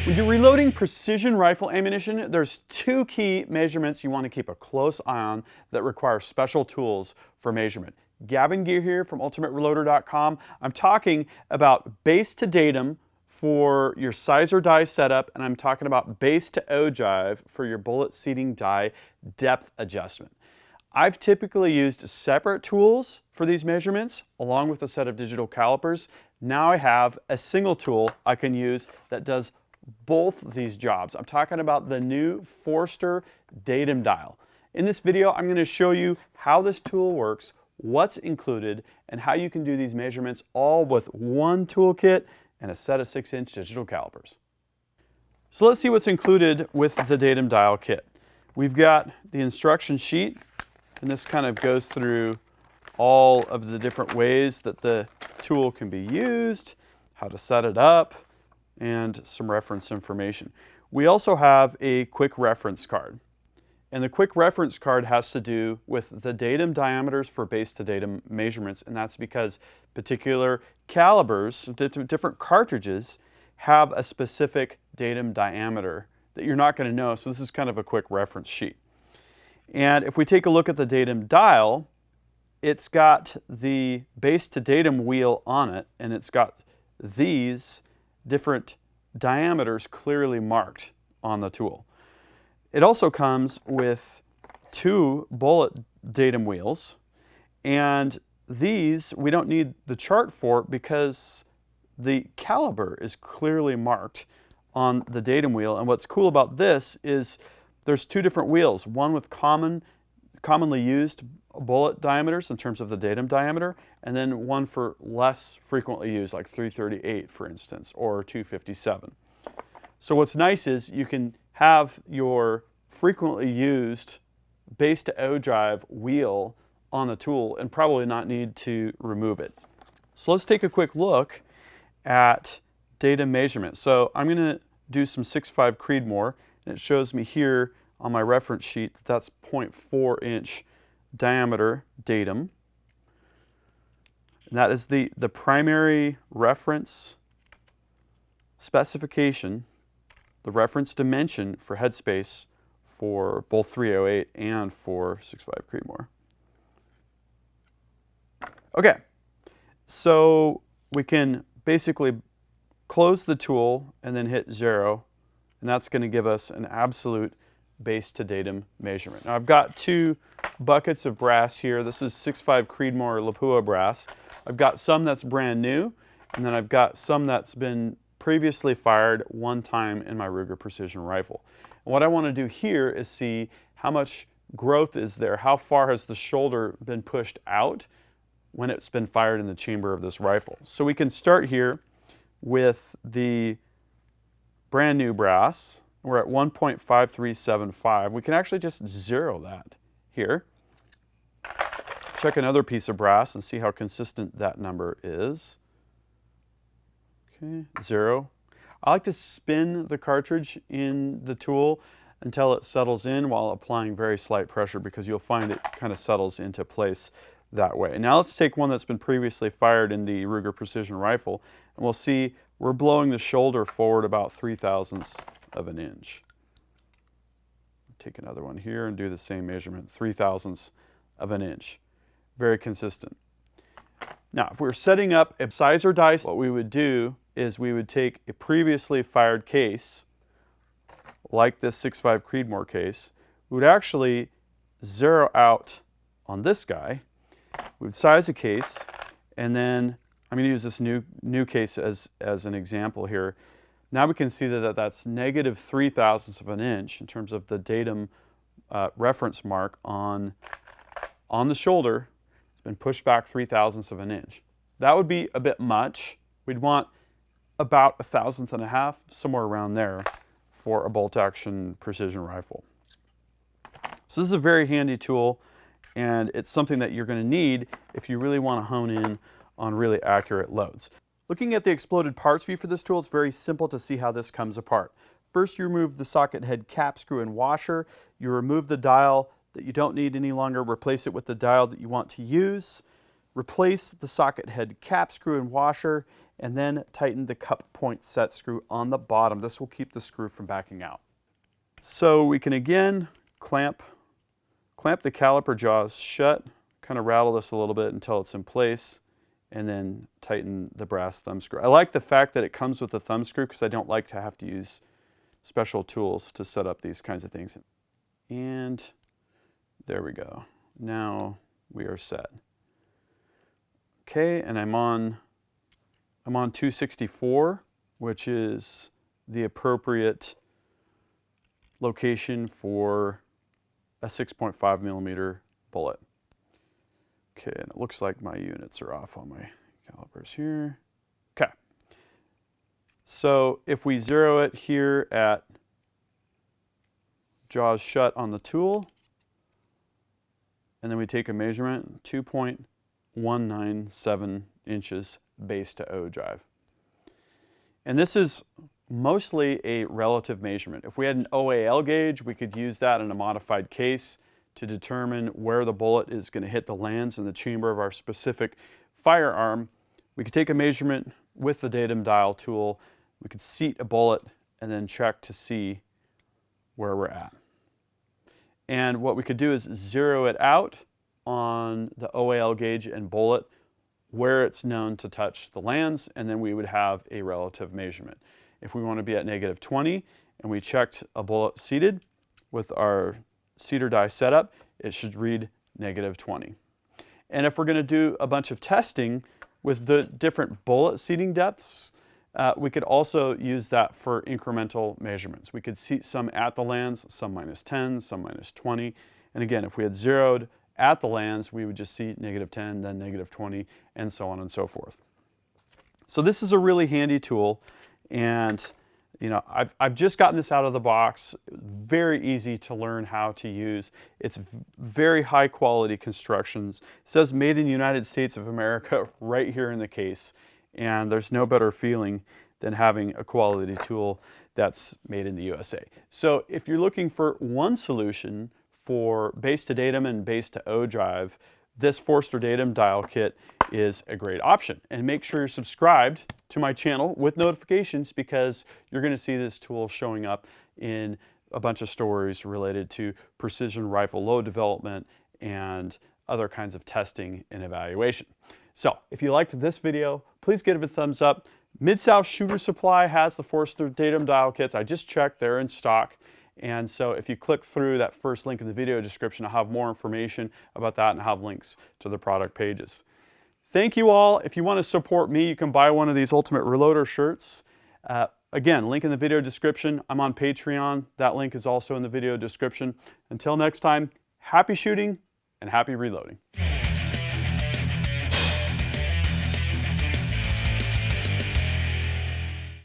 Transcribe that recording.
When you're reloading precision rifle ammunition, there's two key measurements you want to keep a close eye on that require special tools for measurement. Gavin Gear here from ultimatereloader.com. I'm talking about base-to-datum for your sizer die setup, and I'm talking about base-to-ogive for your bullet seating die depth adjustment. I've typically used separate tools for these measurements along with a set of digital calipers. Now I have a single tool I can use that does both these jobs. I'm talking about the new Forster Datum Dial. In this video, I'm going to show you how this tool works, what's included, and how you can do these measurements all with one toolkit and a set of 6-inch digital calipers. So let's see what's included with the Datum Dial kit. We've got the instruction sheet, and this kind of goes through all of the different ways that the tool can be used, how to set it up, and some reference information. We also have a quick reference card. And the quick reference card has to do with the datum diameters for base-to-datum measurements, and that's because particular calibers, different cartridges, have a specific datum diameter that you're not going to know, so this is kind of a quick reference sheet. And if we take a look at the datum dial, it's got the base-to-datum wheel on it, and it's got these different diameters clearly marked on the tool. It also comes with 2 bullet datum wheels, and these we don't need the chart for because the caliber is clearly marked on the datum wheel. And what's cool about this is there's 2 different wheels, one with commonly used bullet diameters in terms of the datum diameter, and then one for less frequently used, like 338 for instance, or 257. So what's nice is you can have your frequently used base-to-ogive wheel on the tool and probably not need to remove it. So let's take a quick look at datum measurement. So I'm going to do some 6.5 Creedmoor, and it shows me here on my reference sheet that that's 0.4 inch diameter datum. And that is the primary reference specification, the reference dimension for headspace for both 308 and for 6.5 Creedmoor. Okay, so we can basically close the tool and then hit 0, and that's going to give us an absolute base-to-datum measurement. Now I've got 2 buckets of brass here. This is 6.5 Creedmoor Lapua brass. I've got some that's brand new, and then I've got some that's been previously fired one time in my Ruger precision rifle. And what I want to do here is see how much growth is there, how far has the shoulder been pushed out when it's been fired in the chamber of this rifle. So we can start here with the brand new brass. We're at 1.5375. We can actually just 0 that here. Check another piece of brass and see how consistent that number is. Okay, 0. I like to spin the cartridge in the tool until it settles in while applying very slight pressure, because you'll find it kind of settles into place that way. Now let's take one that's been previously fired in the Ruger precision rifle, and we'll see we're blowing the shoulder forward about 0.03 of an inch. Take another one here and do the same measurement, 0.03 of an inch. Very consistent. Now, if we're setting up a sizer die, what we would do is we would take a previously fired case, like this 6.5 Creedmoor case. We would actually 0 out on this guy. We would size a case, and then I'm going to use this new case as an example here. Now we can see that that's negative 0.03 of an inch in terms of the datum reference mark on the shoulder. It's been pushed back 0.03 of an inch. That would be a bit much. We'd want about 1/1000, somewhere around there, for a bolt-action precision rifle. So this is a very handy tool, and it's something that you're going to need if you really want to hone in on really accurate loads. Looking at the exploded parts view for this tool, it's very simple to see how this comes apart. First, you remove the socket head cap screw and washer. You remove the dial that you don't need any longer, replace it with the dial that you want to use. Replace the socket head cap screw and washer, and then tighten the cup point set screw on the bottom. This will keep the screw from backing out. So we can again clamp the caliper jaws shut, kind of rattle this a little bit until it's in place, and then tighten the brass thumb screw. I like the fact that it comes with a thumb screw because I don't like to have to use special tools to set up these kinds of things. And there we go. Now we are set. Okay, and I'm on 264, which is the appropriate location for a 6.5 millimeter bullet. Okay, and it looks like my units are off on my calipers here. Okay, so if we zero it here at jaws shut on the tool, and then we take a measurement, 2.197 inches base to ogive. And this is mostly a relative measurement. If we had an OAL gauge, we could use that in a modified case to determine where the bullet is going to hit the lands in the chamber of our specific firearm. We could take a measurement with the datum dial tool. We could seat a bullet and then check to see where we're at. And what we could do is zero it out on the OAL gauge and bullet where it's known to touch the lands, and then we would have a relative measurement. If we want to be at -20 and we checked a bullet seated with our seater die setup, it should read -20. And if we're going to do a bunch of testing with the different bullet seating depths, we could also use that for incremental measurements. We could seat some at the lands, some -10, some -20. And again, if we had zeroed at the lands, we would just seat -10, then -20, and so on and so forth. So this is a really handy tool, and you know, I've just gotten this out of the box. Very easy to learn how to use. It's very high quality constructions. It says made in the United States of America right here in the case. And there's no better feeling than having a quality tool that's made in the USA. So if you're looking for one solution for base-to-datum and base-to-ogive, this Forster Datum Dial kit is a great option. And make sure you're subscribed to my channel with notifications, because you're going to see this tool showing up in a bunch of stories related to precision rifle load development and other kinds of testing and evaluation. So if you liked this video, please give it a thumbs up. Mid-South Shooter Supply has the Forster Datum Dial kits. I just checked, they're in stock. And so if you click through that first link in the video description, I'll have more information about that and I'll have links to the product pages. Thank you all. If you want to support me, you can buy one of these Ultimate Reloader shirts. Again, link in the video description. I'm on Patreon. That link is also in the video description. Until next time, happy shooting and happy reloading.